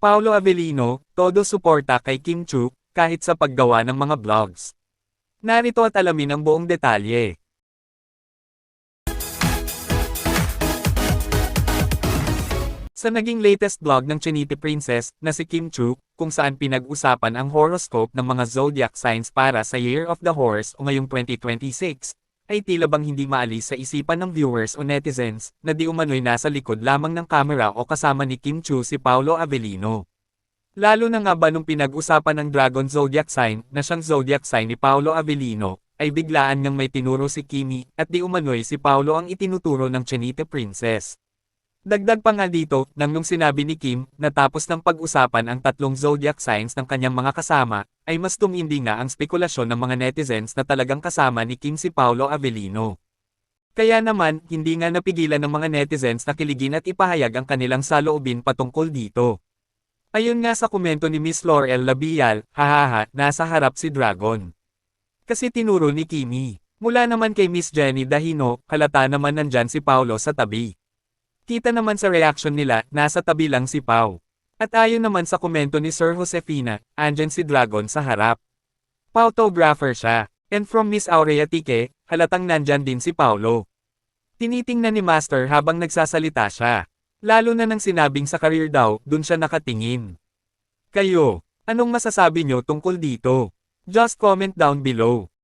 Paolo Avellino, todo suporta kay Kim Chu, kahit sa paggawa ng mga vlogs. Narito at alamin ang buong detalye. Sa naging latest vlog ng Chinite Princess na si Kim Chu, kung saan pinag-usapan ang horoscope ng mga zodiac signs para sa Year of the Horse o ngayong 2026, ay tila bang hindi maalis sa isipan ng viewers o netizens na di umano'y nasa likod lamang ng kamera o kasama ni Kim Chu si Paolo Avellino. Lalo na nga ba nung pinag-usapan ng Dragon Zodiac sign na siyang zodiac sign ni Paolo Avellino, ay biglaan ngang may tinuro si Kimi at di umano'y si Paolo ang itinuturo ng Chinite Princess. Dagdag pa nga dito, nung sinabi ni Kim, na tapos ng pag-usapan ang tatlong zodiac signs ng kanyang mga kasama, ay mas tumindi nga ang spekulasyon ng mga netizens na talagang kasama ni Kim si Paolo Avellino. Kaya naman, hindi nga napigilan ng mga netizens na kiligin at ipahayag ang kanilang saloobin patungkol dito. Ayon nga sa komento ni Miss Laurel Labial, hahaha, nasa harap si Dragon. Kasi tinuro ni Kimi. Mula naman kay Miss Jenny Dahino, halata naman nandyan si Paolo sa tabi. Kita naman sa reaction nila, nasa tabi lang si Pau. At ayon naman sa komento ni Sir Josefina, andyan si Dragon sa harap. Photographer siya. And from Miss Aurea Tique, halatang nandyan din si Paulo. Tinitingnan ni Master habang nagsasalita siya. Lalo na nang sinabing sa career daw, dun siya nakatingin. Kayo, anong masasabi nyo tungkol dito? Just comment down below.